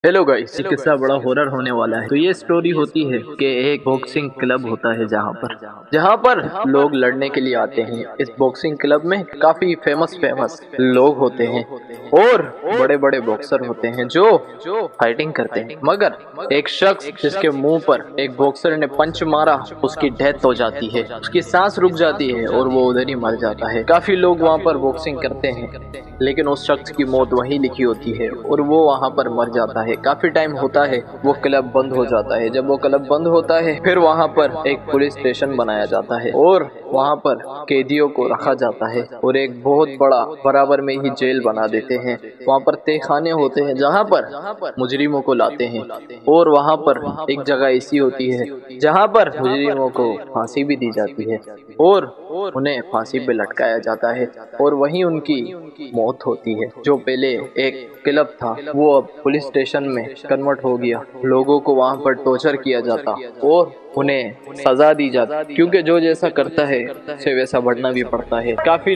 Hello guys, ये किस्सा बड़ा हॉरर होने वाला है। तो ये स्टोरी होती है कि एक बॉक्सिंग क्लब होता है जहाँ पर लोग लड़ने के लिए आते हैं। इस बॉक्सिंग क्लब में काफी फेमस लोग होते हैं और बड़े बड़े बॉक्सर होते हैं जो फाइटिंग करते हैं। मगर एक शख्स जिसके मुंह पर एक बॉक्सर ने पंच मारा, उसकी डेथ हो जाती है, उसकी सांस रुक जाती है और वो उधर ही मर जाता है। काफी लोग वहाँ पर बॉक्सिंग करते हैं लेकिन उस शख्स की मौत वहीं लिखी होती है और वो वहाँ पर मर जाता है। काफी टाइम होता है, वो क्लब बंद हो जाता है। जब वो क्लब बंद होता है फिर वहाँ पर एक पुलिस स्टेशन बनाया जाता है और वहाँ पर कैदियों को रखा जाता है और एक बहुत बड़ा बराबर में ही जेल बना देते हैं। वहाँ पर तहखाने होते हैं जहाँ पर मुजरिमों को लाते हैं और वहाँ पर एक जगह ऐसी होती है जहाँ पर मुजरिमों को फांसी भी दी जाती है और उन्हें फांसी पे लटकाया जाता है और वहीं उनकी मौत होती है। जो पहले एक क्लब था वो अब पुलिस स्टेशन में कन्वर्ट हो गया। लोगों को वहां पर टॉर्चर किया जाता और उन्हें सजा दी जाती, क्योंकि जो जैसा करता है उसे वैसा बढ़ना भी पड़ता है। काफी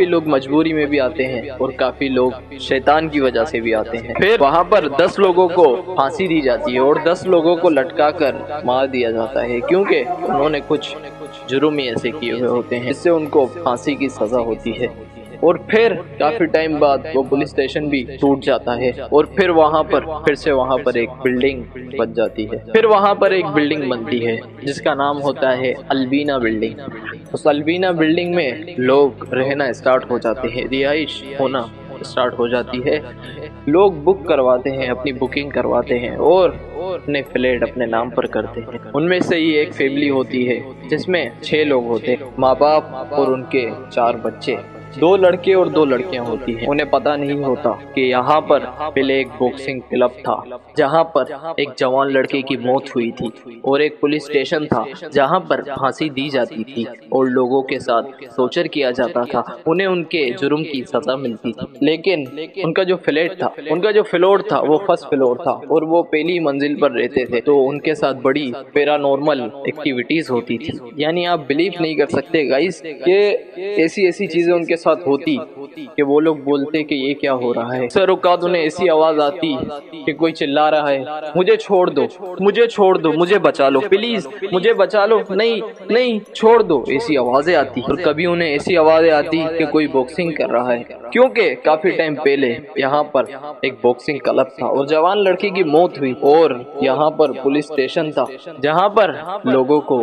लोग मजबूरी में भी आते हैं और काफी लोग शैतान की वजह से भी आते हैं। फिर वहां पर 10 लोगों को फांसी दी जाती है और 10 लोगों को लटका कर मार दिया जाता है, क्योंकि उन्होंने कुछ जुर्म ही ऐसे किए हुए होते हैं जिससे उनको फांसी की सजा होती है। और फिर काफी टाइम बाद वो पुलिस स्टेशन भी टूट जाता है और फिर से वहाँ पर एक बिल्डिंग बन जाती है। फिर वहाँ पर एक बिल्डिंग बनती है जिसका नाम होता है अल्बीना बिल्डिंग। उस अल्बीना बिल्डिंग में लोग रहना स्टार्ट हो जाते हैं, रिहाइश होना स्टार्ट हो जाती है। लोग बुक करवाते हैं, अपनी बुकिंग करवाते हैं और अपने फ्लैट अपने नाम पर करते हैं। उनमें से ही एक फैमिली होती है जिसमें 6 लोग होते हैं, माँ बाप और उनके 4 बच्चे। 2 लड़के और 2 लड़कियां होती हैं। उन्हें पता नहीं होता कि यहाँ पर पहले एक बॉक्सिंग क्लब था जहाँ पर एक जवान लड़के की मौत हुई थी और एक पुलिस स्टेशन था जहाँ पर फांसी दी जाती थी और लोगों के साथ टॉर्चर किया जाता था। उन्हें उनके जुर्म की सजा मिलती थी। लेकिन उनका जो फ्लोर था वो फर्स्ट फ्लोर था और वो पहली मंजिल पर रहते थे, तो उनके साथ बड़ी पैरानॉर्मल एक्टिविटीज होती थी। यानी आप बिलीव नहीं कर सकते गाइस कि ऐसी चीजें उनके साथ होती कि वो लोग बोलते कि ये क्या हो रहा है। सर औकात उन्हें ऐसी आवाज आती कि कोई चिल्ला रहा है, मुझे छोड़ दो, मुझे बचा लो, प्लीज मुझे बचा लो, नहीं नहीं छोड़ दो। ऐसी आवाजें आती और कभी उन्हें ऐसी आवाजें आती कि कोई बॉक्सिंग कर रहा है, क्योंकि काफी टाइम पहले यहाँ पर एक बॉक्सिंग क्लब था और जवान लड़की की मौत हुई और यहाँ पर पुलिस स्टेशन था जहाँ पर लोगों को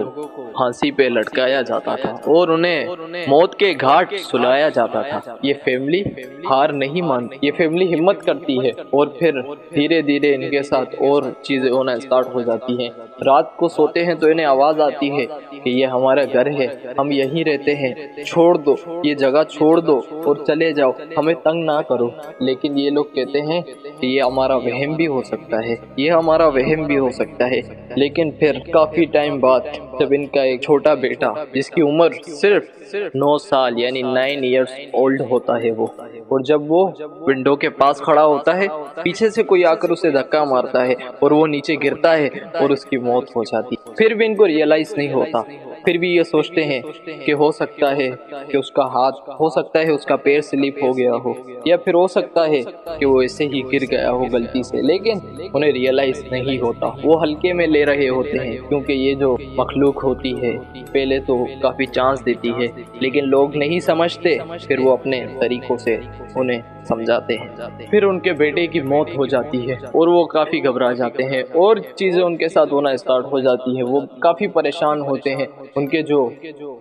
फांसी पे लटकाया जाता था और उन्हें मौत के घाट सुलाया जाता था। ये फैमिली हार नहीं मानती, ये फैमिली हिम्मत करती है और फिर धीरे धीरे इनके साथ और चीजें होना स्टार्ट हो जाती हैं। रात को सोते हैं तो इन्हें आवाज आती है कि ये हमारा घर है, हम यहीं रहते हैं, छोड़ दो, ये जगह छोड़ दो और चले जाओ, हमें तंग ना करो। लेकिन ये लोग कहते हैं कि ये हमारा वहम भी हो सकता है, ये हमारा वहम भी हो सकता है। लेकिन फिर काफी टाइम बाद जब इनका एक छोटा बेटा जिसकी उम्र सिर्फ 9 साल यानी 9 इयर्स ओल्ड होता है वो, और जब वो विंडो के पास खड़ा होता है पीछे से कोई आकर उसे धक्का मारता है और वो नीचे गिरता है और उसकी मौत हो जाती। फिर भी इनको रियलाइज नहीं होता, फिर भी ये सोचते हैं कि हो सकता है कि उसका हाथ, हो सकता है उसका पैर स्लिप हो गया हो, या फिर हो सकता है कि वो ऐसे ही गिर गया हो गलती से। लेकिन उन्हें रियलाइज नहीं होता, वो हल्के में ले रहे होते हैं, क्योंकि ये जो मखलूक होती है पहले तो काफी चांस देती है लेकिन लोग नहीं समझते, फिर वो अपने तरीकों से उन्हें समझाते हैं। फिर उनके बेटे की मौत हो जाती है और वो काफी घबरा जाते हैं और चीजें उनके साथ होना स्टार्ट हो जाती है। वो काफी परेशान होते हैं। उनके जो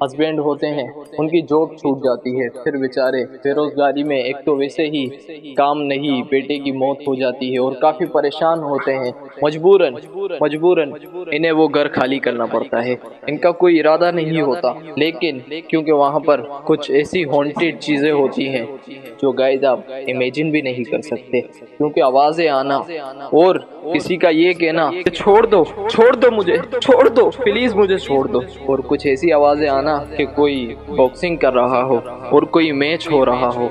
हस्बैंड होते हैं उनकी जॉब छूट जाती है, फिर बेचारे बेरोजगारी में, एक तो वैसे ही काम नहीं, बेटे की मौत हो जाती है और काफी परेशान होते हैं। मजबूरन इन्हें वो घर खाली करना पड़ता है। इनका कोई इरादा नहीं होता, लेकिन क्योंकि वहाँ पर कुछ ऐसी हॉन्टेड चीजें होती हैं जो गाइस आप इमेजिन भी नहीं कर सकते, क्योंकि आवाजें आना और किसी का ये कहना कि छोड़ दो मुझे, छोड़ दो प्लीज मुझे छोड़ दो, और कुछ ऐसी आवाजें आना कि कोई बॉक्सिंग कर रहा हो और कोई मैच हो रहा हो।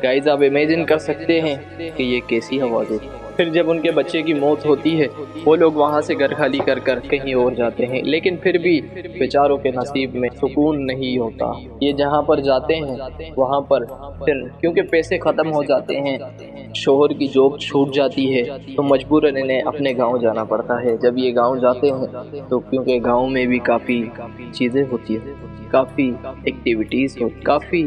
गाइस आप इमेजिन कर सकते हैं कि ये कैसी आवाजें। फिर जब उनके बच्चे की मौत होती है वो लोग वहाँ से घर खाली कर कर कहीं और जाते हैं, लेकिन फिर भी बेचारों के नसीब में सुकून नहीं होता। ये जहाँ पर जाते हैं वहाँ पर फिर क्योंकि पैसे ख़त्म हो जाते हैं, शोहर की जॉब छूट जाती है, तो मजबूरन इन्हें अपने गांव जाना पड़ता है। जब ये गांव जाते हैं तो क्योंकि गांव में भी काफ़ी चीज़ें होती है, काफ़ी एक्टिविटीज़ हो, काफ़ी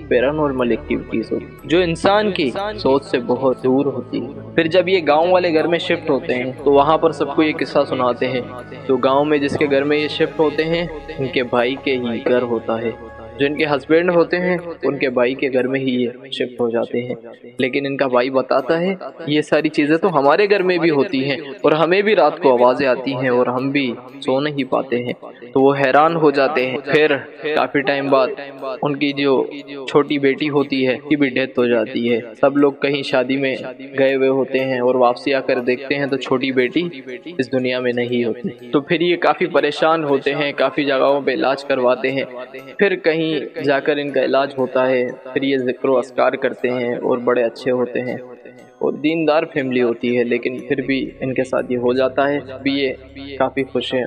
पैरानॉर्मल एक्टिविटीज़ होती जो इंसान की सोच से बहुत दूर होती है। फिर जब ये गांव वाले घर में शिफ्ट होते हैं तो वहाँ पर सबको ये किस्सा सुनाते हैं। तो गांव में जिसके घर में ये शिफ्ट होते हैं उनके भाई के ही घर होता है, जो इनके हस्बैंड होते हैं उनके भाई के घर में ही ये शिफ्ट हो जाते हैं। लेकिन इनका भाई बताता है ये सारी चीज़ें तो हमारे घर में भी होती हैं और हमें भी रात को आवाज़ें आती हैं और हम भी सो नहीं पाते हैं। तो वो हैरान हो जाते हैं। फिर काफ़ी टाइम बाद उनकी जो छोटी बेटी होती है उसकी भी डेथ हो जाती है। सब लोग कहीं शादी में गए हुए होते हैं और वापसी आकर देखते हैं तो छोटी बेटी इस दुनिया में नहीं होती। तो फिर ये काफ़ी परेशान होते हैं, काफ़ी जगहों पे इलाज करवाते हैं। फिर कहीं जाकर इनका इलाज होता है, फिर ये ज़िक्र अस्कार करते हैं और बड़े अच्छे होते हैं और दीनदार फैमिली होती है, लेकिन फिर भी इनके साथ ये हो जाता है। भी ये काफ़ी खुश हैं।